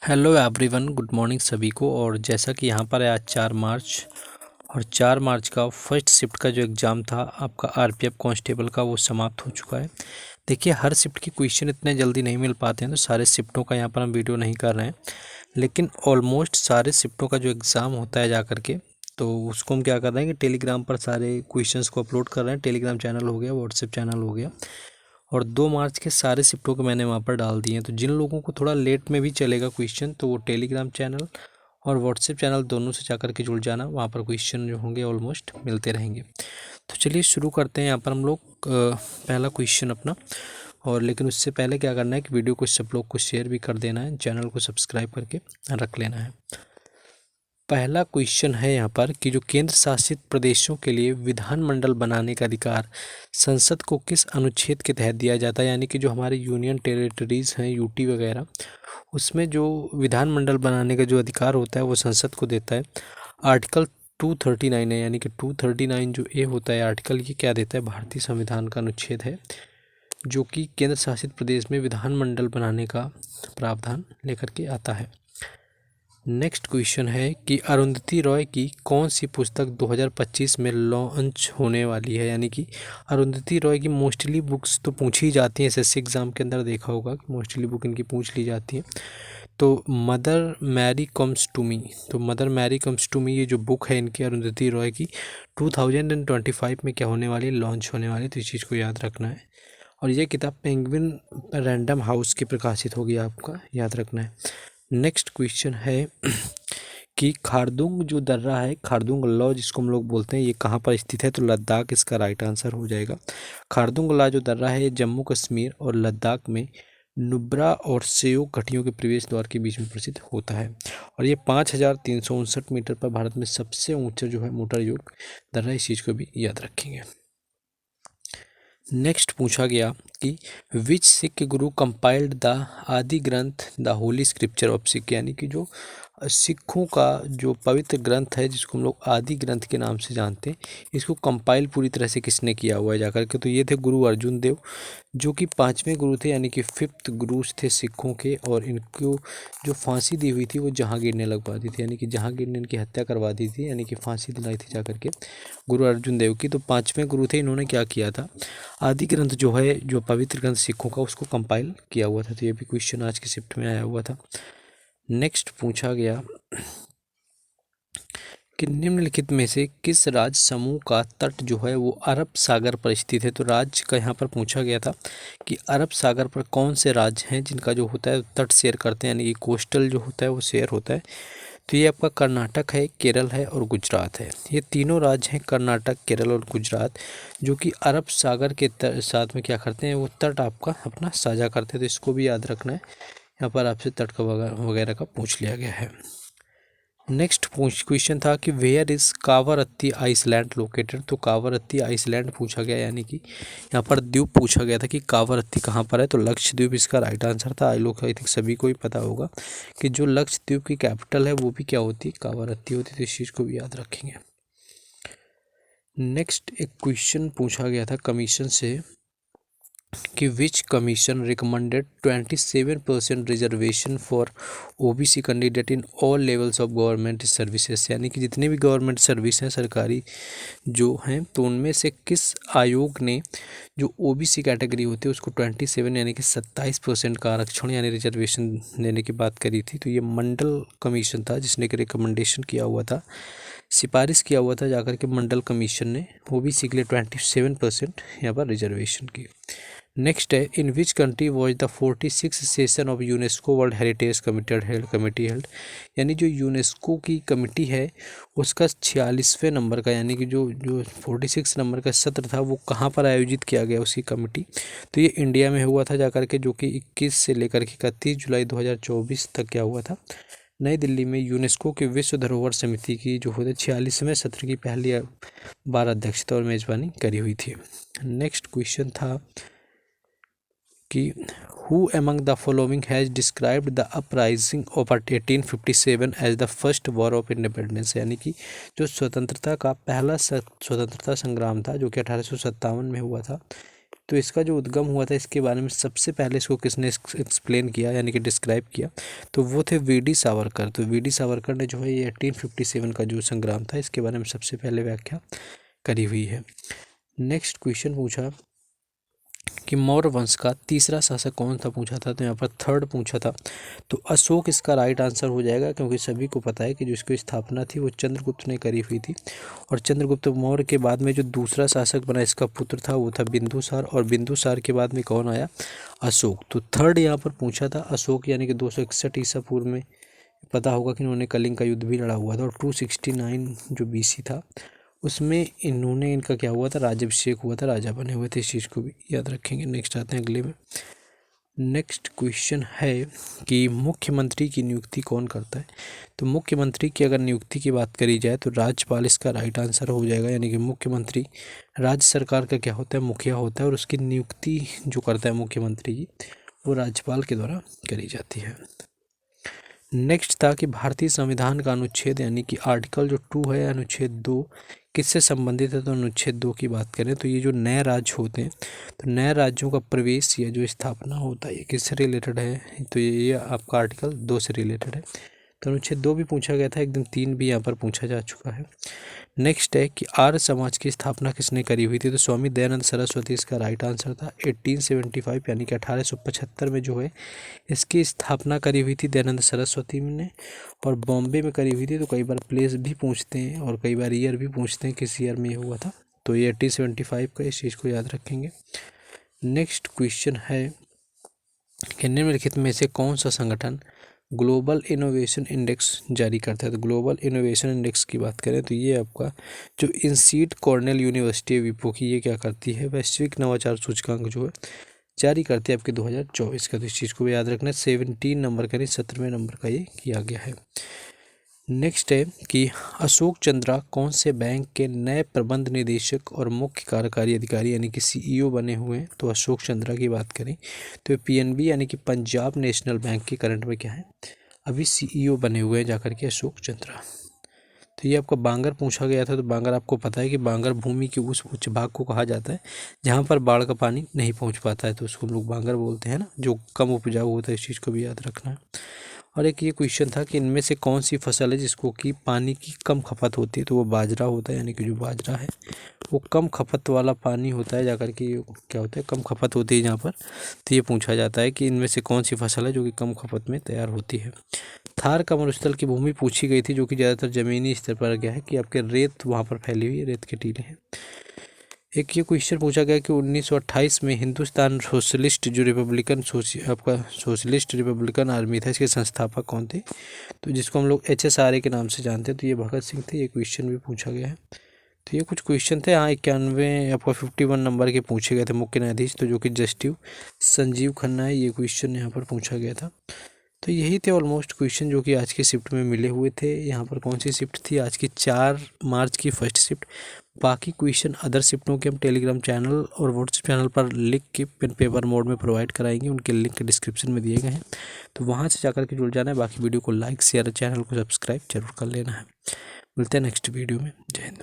Hello everyone, good morning सभी को। और जैसा कि यहाँ पर है आज 4 मार्च और 4 मार्च का फर्स्ट शिफ्ट का जो एग्ज़ाम था आपका आरपीएफ कांस्टेबल का, वो समाप्त हो चुका है। देखिए, हर शिफ्ट की क्वेश्चन इतने जल्दी नहीं मिल पाते हैं, तो सारे शिफ्टों का यहाँ पर हम वीडियो नहीं कर रहे हैं, लेकिन ऑलमोस्ट सारे शिफ्टों का जो एग्ज़ाम होता है जा करके, तो उसको हम क्या कर रहे हैं कि टेलीग्राम पर सारे क्वेश्चंस को अपलोड कर रहे हैं। टेलीग्राम चैनल हो गया, व्हाट्सएप चैनल हो गया, और 2 मार्च के सारे शिफ्टों को मैंने वहाँ पर डाल दिए हैं। तो जिन लोगों को थोड़ा लेट में भी चलेगा क्वेश्चन, तो वो टेलीग्राम चैनल और व्हाट्सएप चैनल दोनों से जाकर के जुड़ जाना, वहाँ पर क्वेश्चन जो होंगे ऑलमोस्ट मिलते रहेंगे। तो चलिए शुरू करते हैं यहाँ पर हम लोग पहला क्वेश्चन अपना। और लेकिन उससे पहले क्या करना है कि वीडियो को सब लोग को शेयर भी कर देना है, चैनल को सब्सक्राइब करके रख लेना है। पहला क्वेश्चन है यहाँ पर कि जो केंद्र शासित प्रदेशों के लिए विधानमंडल बनाने का अधिकार संसद को किस अनुच्छेद के तहत दिया जाता है, यानी कि जो हमारे यूनियन टेरिटरीज़ हैं, यूटी वगैरह, उसमें जो विधानमंडल बनाने का जो अधिकार होता है वो संसद को देता है। आर्टिकल 239 है, यानी कि 239 जो ए होता है आर्टिकल, ये क्या देता है, भारतीय संविधान का अनुच्छेद है जो कि केंद्र शासित प्रदेश में विधानमंडल बनाने का प्रावधान लेकर के आता है। नेक्स्ट क्वेश्चन है कि अरुंधति रॉय की कौन सी पुस्तक 2025 में लॉन्च होने वाली है, यानी कि अरुंधति रॉय की मोस्टली बुक्स तो पूछी ही जाती हैं, एसएससी एग्ज़ाम के अंदर देखा होगा कि मोस्टली बुक इनकी पूछ ली जाती है। तो Mother Mary comes to me, तो Mother Mary comes to me ये जो बुक है इनकी अरुंधति रॉय की 2025 में क्या होने वाली, लॉन्च होने वाली, तो इस चीज़ को याद रखना है। और ये किताब पेंगुइन रैंडम हाउस की प्रकाशित होगी, आपका याद रखना है। नेक्स्ट क्वेश्चन है कि खारदुंग जो दर्रा है, खारदुंग लॉ जिसको हम लोग बोलते हैं, ये कहाँ पर स्थित है, तो लद्दाख इसका राइट आंसर हो जाएगा। खारदुंग लॉ जो दर्रा है, जम्मू कश्मीर और लद्दाख में नुब्रा और सेओ घाटियों के प्रवेश द्वार के बीच में प्रसिद्ध होता है। और ये 5359 मीटर पर भारत में सबसे ऊंचा जो है मोटर युग दर्रा, इस चीज़ को भी याद रखेंगे। नेक्स्ट पूछा गया कि विच सिख गुरु कंपाइल्ड द आदि ग्रंथ the Holi scripture of Sikh, यानी कि जो सिखों का जो पवित्र ग्रंथ है जिसको हम लोग आदि ग्रंथ के नाम से जानते हैं, इसको कंपाइल पूरी तरह से किसने किया हुआ है जाकर के, तो ये थे गुरु अर्जुन देव, जो कि 5वें गुरु थे, यानी कि 5th गुरुज थे सिखों के। और इनको जो फांसी दी हुई थी वो जहांगीर ने लगवा दी थी, यानी कि जहांगीर ने इनकी हत्या करवा दी थी, यानी कि फांसी दिलाई थी जाकर के गुरु अर्जुन देव की। तो 5वें गुरु थे, इन्होंने क्या किया था, आदि ग्रंथ जो है, जो पवित्र ग्रंथ सिखों का, उसको कंपाइल किया हुआ था। तो ये भी क्वेश्चन आज की शिफ्ट में आया हुआ था। नेक्स्ट पूछा गया कि निम्नलिखित में से किस राज्य समूह का तट जो है वो अरब सागर पर स्थित है। तो राज्य का यहाँ पर पूछा गया था कि अरब सागर पर कौन से राज्य हैं जिनका जो होता है तट शेयर करते हैं, यानी कि कोस्टल जो होता है वो शेयर होता है। तो ये आपका कर्नाटक है, केरल है और गुजरात है। ये तीनों राज्य हैं, कर्नाटक, केरल और गुजरात, जो कि अरब सागर के साथ में क्या करते हैं, वो तट आपका अपना साझा करते हैं। तो इसको भी याद रखना है, यहाँ पर आपसे तट का वगैरह का पूछ लिया गया है। नेक्स्ट क्वेश्चन था कि where is Kavaratti island located. तो कावारत्ती आइसलैंड पूछा गया, यानी कि यहाँ पर द्वीप पूछा गया था कि कावारत्ती कहाँ पर है, तो लक्षद्वीप इसका राइट आंसर था। आई थिंक सभी को ही पता होगा कि जो लक्षद्वीप की कैपिटल है वो भी क्या होती है, कावारत्ती होती है, तो इस चीज़ को भी याद रखेंगे। नेक्स्ट एक क्वेश्चन पूछा गया था कमीशन से कि which commission recommended 27% reservation for OBC candidate in all levels of government services, यानी कि जितने भी गवर्नमेंट सर्विस हैं सरकारी जो हैं, तो उनमें से किस आयोग ने जो ओबीसी कैटेगरी होती है उसको 27 यानी कि 27% का आरक्षण यानी रिजर्वेशन देने की बात करी थी। तो ये मंडल कमीशन था जिसने कि रिकमेंडेशन किया हुआ था, सिफारिश किया हुआ था जाकर के मंडल कमीशन ने ओबीसी के लिए 27% यहाँ पर रिजर्वेशन की। नेक्स्ट है in which country was the 46 session of UNESCO World Heritage Committee held, यानी जो यूनेस्को की कमेटी है उसका 46वें नंबर का, यानी कि जो 46 नंबर का सत्र था वो कहाँ पर आयोजित किया गया उसकी कमेटी, तो ये इंडिया में हुआ था जाकर के, जो कि 21 से लेकर के 31 जुलाई 2024 तक क्या हुआ था, नई दिल्ली में यूनेस्को के विश्व धरोहर समिति की जो होते 46वें सत्र की पहली बार अध्यक्षता और मेज़बानी करी हुई थी। नेक्स्ट क्वेश्चन था कि who among the following has described the uprising of 1857 as the first war of independence, यानी कि जो स्वतंत्रता का पहला स्वतंत्रता संग्राम था जो कि 1857 में हुआ था, तो इसका जो उद्गम हुआ था इसके बारे में सबसे पहले इसको किसने एक्सप्लेन किया यानी कि डिस्क्राइब किया, तो वो थे वी.डी. सावरकर। तो वी.डी. सावरकर ने जो है ये 1857 का जो संग्राम था इसके बारे में सबसे पहले व्याख्या करी हुई है। नेक्स्ट क्वेश्चन पूछा कि मौर्य वंश का तीसरा शासक कौन था पूछा था, तो यहाँ पर थर्ड पूछा था। तो अशोक इसका राइट आंसर हो जाएगा, क्योंकि सभी को पता है कि जो इसकी स्थापना थी वो चंद्रगुप्त ने करी हुई थी। और चंद्रगुप्त मौर्य के बाद में जो दूसरा शासक बना इसका पुत्र था वो था बिंदुसार, और बिंदुसार के बाद में कौन आया, अशोक। तो थर्ड यहाँ पर पूछा था अशोक, यानी कि 261 ईसा पूर्व में, पता होगा कि इन्होंने कलिंग का युद्ध भी लड़ा हुआ था। और 269 जो BC था उसमें इनका क्या हुआ था, राज्याभिषेक हुआ था, राजा बने हुए थे। इस चीज़ को भी याद रखेंगे। नेक्स्ट आते हैं अगले में। क्वेश्चन है कि मुख्यमंत्री की नियुक्ति कौन करता है। तो मुख्यमंत्री की अगर नियुक्ति की बात करी जाए तो राज्यपाल इसका राइट आंसर हो जाएगा, यानी कि मुख्यमंत्री राज्य सरकार का क्या होता है, मुखिया होता है, और उसकी नियुक्ति जो करता है मुख्यमंत्री की वो राज्यपाल के द्वारा करी जाती है। नेक्स्ट था कि भारतीय संविधान का अनुच्छेद यानी कि आर्टिकल जो 2 है, अनुच्छेद 2 किससे संबंधित है। तो अनुच्छेद 2 की बात करें तो ये जो नए राज्य होते हैं, तो नए राज्यों का प्रवेश या जो स्थापना होता है ये किससे रिलेटेड है, तो ये आपका आर्टिकल 2 से रिलेटेड है। तो अनुच्छेद 2 भी पूछा गया था, एकदम 3 भी यहाँ पर पूछा जा चुका है। नेक्स्ट है कि आर्य समाज की स्थापना किसने करी हुई थी। तो स्वामी दयानंद सरस्वती इसका राइट आंसर था। 1875 यानी कि 1875 में जो है इसकी स्थापना करी हुई थी दयानंद सरस्वती ने, और बॉम्बे में करी हुई थी। तो कई बार प्लेस भी पूछते हैं और कई बार ईयर भी पूछते हैं किस ईयर में ये हुआ था, तो ये 1875 का, इस चीज़ को याद रखेंगे। नेक्स्ट क्वेश्चन है कि निम्नलिखित में से कौन सा संगठन ग्लोबल इनोवेशन इंडेक्स जारी करता है। तो ग्लोबल इनोवेशन इंडेक्स की बात करें तो ये आपका जो इंस्टीट्यूट कॉर्नेल यूनिवर्सिटी विपो की ये क्या करती है, वैश्विक नवाचार सूचकांक जो है जारी करती है आपके 2024 का। तो इस चीज़ को भी याद रखना। 17 नंबर का नहीं 17वें नंबर का ये किया गया है। नेक्स्ट है कि अशोक चंद्रा कौन से बैंक के नए प्रबंध निदेशक और मुख्य कार्यकारी अधिकारी यानी कि CEO बने हुए हैं। तो अशोक चंद्रा की बात करें तो PNB यानी कि पंजाब नेशनल बैंक के करंट में क्या है, अभी CEO बने हुए हैं जाकर के अशोक चंद्रा। तो ये आपका बांगर पूछा गया था। तो बांगर आपको पता है कि बांगर भूमि के उस उच्च भाग को कहा जाता है जहाँ पर बाढ़ का पानी नहीं पहुँच पाता है, तो उसको लोग बांगर बोलते हैं ना, जो कम उपजाऊ होता है। इस चीज़ को भी याद रखना है। और एक ये क्वेश्चन था कि इनमें से कौन सी फसल है जिसको कि पानी की कम खपत होती है। तो वो बाजरा होता है, यानी कि जो बाजरा है वो कम खपत वाला पानी होता है, जाकर के क्या होता है, कम खपत होती है जहाँ पर। तो ये पूछा जाता है कि इनमें से कौन सी फसल है जो कि कम खपत में तैयार होती है। थार का मरुस्थल की भूमि पूछी गई थी, जो कि ज़्यादातर ज़मीनी स्तर पर क्या है कि आपके रेत वहाँ पर फैली हुई है, रेत के टीले हैं। एक ये क्वेश्चन पूछा गया कि 1928 में हिंदुस्तान सोशलिस्ट जो रिपब्लिकन आपका सोशलिस्ट रिपब्लिकन आर्मी था, इसके संस्थापक कौन थे। तो जिसको हम लोग HSRA के नाम से जानते हैं, तो ये भगत सिंह थे। ये क्वेश्चन भी पूछा गया है। तो ये कुछ क्वेश्चन थे। हाँ 91 आपका 51 नंबर के पूछे गए थे मुख्य न्यायाधीश, तो जो कि जस्टिस संजीव खन्ना है। ये क्वेश्चन यहाँ पर पूछा गया था। तो यही थे ऑलमोस्ट क्वेश्चन जो कि आज की शिफ्ट में मिले हुए थे। यहाँ पर कौन सी शिफ्ट थी, आज की 4 मार्च की फर्स्ट शिफ्ट। बाकी क्वेश्चन अदर शिफ्टों के हम टेलीग्राम चैनल और व्हाट्सएप चैनल पर लिख के पेन पेपर मोड में प्रोवाइड कराएंगे, उनके लिंक डिस्क्रिप्शन में दिए गए हैं, तो वहाँ से जाकर के जुड़ जाना है। बाकी वीडियो को लाइक शेयर, चैनल को सब्सक्राइब जरूर कर लेना है। मिलते हैं नेक्स्ट वीडियो में। जय हिंद।